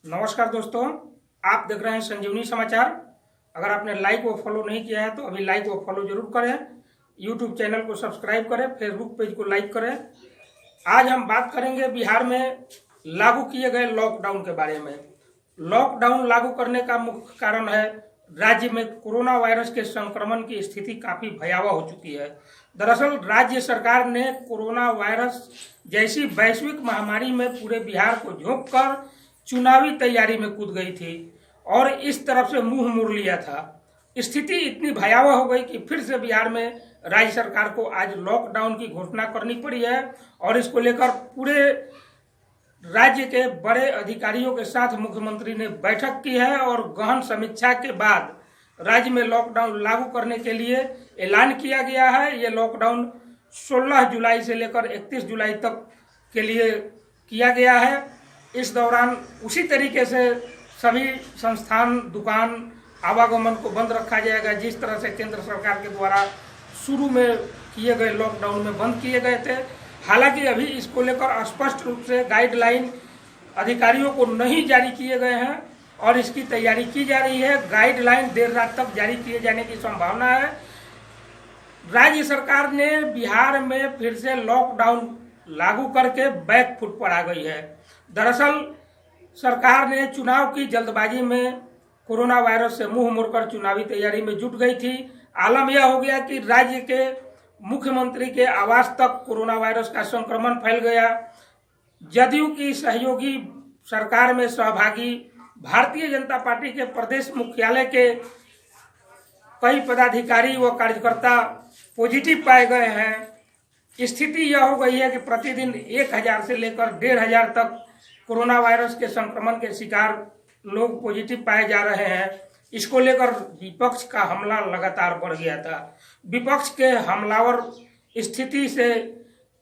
नमस्कार दोस्तों, आप देख रहे हैं संजीवनी समाचार। अगर आपने लाइक व फॉलो नहीं किया है तो अभी लाइक व फॉलो जरूर करें। यूट्यूब चैनल को सब्सक्राइब करें, फेसबुक पेज को लाइक करें। आज हम बात करेंगे बिहार में लागू किए गए लॉकडाउन के बारे में। लॉकडाउन लागू करने का मुख्य कारण है राज्य में कोरोना वायरस के संक्रमण की स्थिति काफी भयावह हो चुकी है। दरअसल राज्य सरकार ने कोरोना वायरस जैसी वैश्विक महामारी में पूरे बिहार को झोंक कर चुनावी तैयारी में कूद गई थी और इस तरफ से मुंह मोड़ लिया था। स्थिति इतनी भयावह हो गई कि फिर से बिहार में राज्य सरकार को आज लॉकडाउन की घोषणा करनी पड़ी है और इसको लेकर पूरे राज्य के बड़े अधिकारियों के साथ मुख्यमंत्री ने बैठक की है और गहन समीक्षा के बाद राज्य में लॉकडाउन लागू करने के लिए ऐलान किया गया है। ये लॉकडाउन 16 जुलाई से लेकर 31 जुलाई तक के लिए किया गया है। इस दौरान उसी तरीके से सभी संस्थान, दुकान, आवागमन को बंद रखा जाएगा जिस तरह से केंद्र सरकार के द्वारा शुरू में किए गए लॉकडाउन में बंद किए गए थे। हालांकि अभी इसको लेकर स्पष्ट रूप से गाइडलाइन अधिकारियों को नहीं जारी किए गए हैं और इसकी तैयारी की जा रही है। गाइडलाइन देर रात तक जारी किए जाने की संभावना है। राज्य सरकार ने बिहार में फिर से लॉकडाउन लागू करके बैक फुट पर आ गई है। दरअसल सरकार ने चुनाव की जल्दबाजी में कोरोना वायरस से मुंह मोड़कर चुनावी तैयारी में जुट गई थी। आलम यह हो गया कि राज्य के मुख्यमंत्री के आवास तक कोरोना वायरस का संक्रमण फैल गया। जदयू की सहयोगी सरकार में सहभागी भारतीय जनता पार्टी के प्रदेश मुख्यालय के कई पदाधिकारी व कार्यकर्ता पॉजिटिव पाए गए हैं। स्थिति यह हो गई है कि प्रतिदिन 1000 से लेकर 1500 तक कोरोना वायरस के संक्रमण के शिकार लोग पॉजिटिव पाए जा रहे हैं। इसको लेकर विपक्ष का हमला लगातार बढ़ गया था। विपक्ष के हमलावर स्थिति से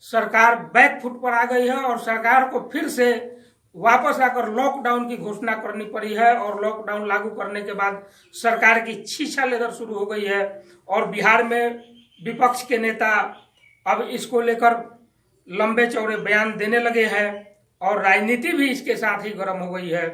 सरकार बैक फुट पर आ गई है और सरकार को फिर से वापस आकर लॉकडाउन की घोषणा करनी पड़ी है और लॉकडाउन लागू करने के बाद सरकार की छीछा लेदर शुरू हो गई है और बिहार में विपक्ष के नेता अब इसको लेकर लंबे चौड़े बयान देने लगे हैं और राजनीति भी इसके साथ ही गर्म हो गई है।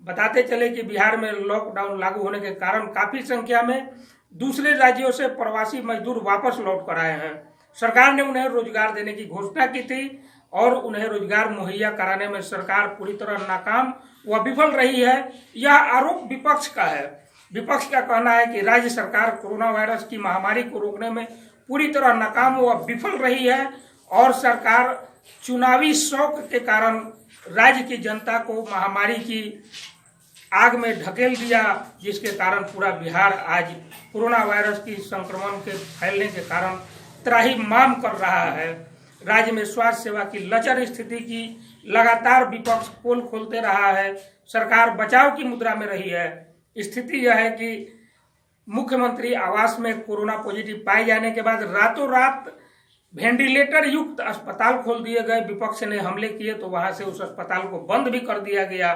बताते चले कि बिहार में लॉकडाउन लागू होने के कारण काफी संख्या में दूसरे राज्यों से प्रवासी मजदूर वापस लौट कर आए हैं। सरकार ने उन्हें रोजगार देने की घोषणा की थी और उन्हें रोजगार मुहैया कराने में सरकार पूरी तरह नाकाम व विफल रही है। यह आरोप विपक्ष का है। विपक्ष का कहना है कि राज्य सरकार कोरोना वायरस की महामारी को रोकने में पूरी तरह नाकाम व विफल रही है और सरकार चुनावी शौक के कारण राज्य की जनता को महामारी की आग में ढकेल दिया, जिसके कारण पूरा बिहार आज कोरोना वायरस की संक्रमण के फैलने के कारण त्राहिमाम कर रहा है। राज्य में स्वास्थ्य सेवा की लचर स्थिति की लगातार विपक्ष पोल खोलते रहा है। सरकार बचाव की मुद्रा में रही है। स्थिति यह है कि मुख्यमंत्री आवास में कोरोना पॉजिटिव पाए जाने के बाद रातों रात वेंटिलेटर युक्त अस्पताल खोल दिए गए। विपक्ष ने हमले किए तो वहां से उस अस्पताल को बंद भी कर दिया गया।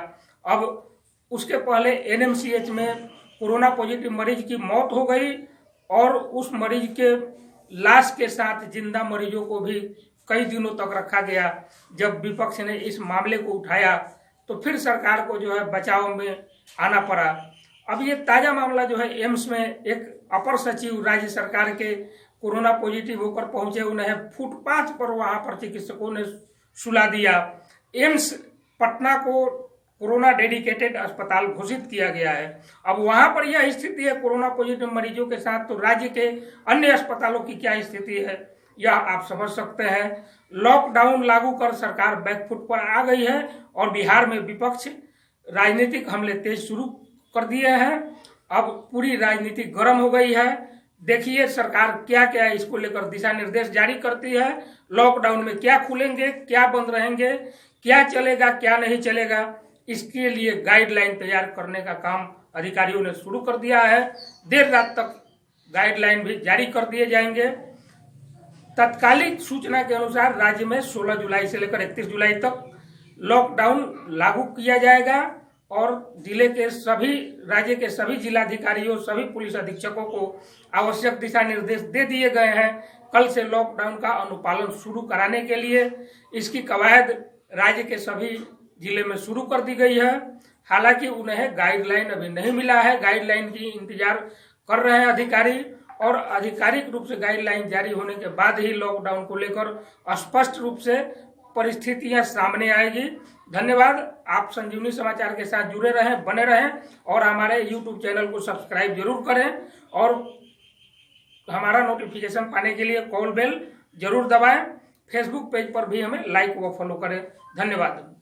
अब उसके पहले एनएमसीएच में कोरोना पॉजिटिव मरीज की मौत हो गई और उस मरीज के लाश के साथ जिंदा मरीजों को भी कई दिनों तक रखा गया। जब विपक्ष ने इस मामले को उठाया तो फिर सरकार को जो है बचाव में आना पड़ा। अब ये ताजा मामला जो है एम्स में एक अपर सचिव राज्य सरकार के कोरोना पॉजिटिव होकर पहुंचे, उन्हें फुटपाथ पर वहां पर चिकित्सकों ने सुला दिया। एम्स पटना को कोरोना डेडिकेटेड अस्पताल घोषित किया गया है। अब वहां पर यह स्थिति है कोरोना पॉजिटिव मरीजों के साथ, तो राज्य के अन्य अस्पतालों की क्या स्थिति है यह आप समझ सकते हैं। लॉकडाउन लागू कर सरकार बैकफुट पर आ गई है और बिहार में विपक्ष राजनीतिक हमले तेज शुरू कर दिए हैं। अब पूरी राजनीति गर्म हो गई है। देखिए सरकार क्या क्या इसको लेकर दिशा निर्देश जारी करती है। लॉकडाउन में क्या खुलेंगे, क्या बंद रहेंगे, क्या चलेगा, क्या नहीं चलेगा, इसके लिए गाइडलाइन तैयार करने का काम अधिकारियों ने शुरू कर दिया है। देर रात तक गाइडलाइन भी जारी कर दिए जाएंगे। तत्कालिक सूचना के अनुसार राज्य में 16 जुलाई से लेकर 31 जुलाई तक लॉकडाउन लागू किया जाएगा और राज्य के सभी जिलाधिकारियों, सभी पुलिस अधीक्षकों को आवश्यक दिशा निर्देश दे दिए गए हैं। कल से लॉकडाउन का अनुपालन शुरू कराने के लिए इसकी कवायद राज्य के सभी जिले में शुरू कर दी गई है। हालांकि उन्हें गाइडलाइन अभी नहीं मिला है, गाइडलाइन की इंतजार कर रहे हैं अधिकारी, और आधिकारिक रूप से गाइडलाइन जारी होने के बाद ही लॉकडाउन को लेकर स्पष्ट रूप से परिस्थितियां सामने आएगी। धन्यवाद। आप संजीवनी समाचार के साथ जुड़े रहें, बने रहें और हमारे यूट्यूब चैनल को सब्सक्राइब जरूर करें और हमारा नोटिफिकेशन पाने के लिए कॉल बेल जरूर दबाएं। फेसबुक पेज पर भी हमें लाइक व फॉलो करें। धन्यवाद।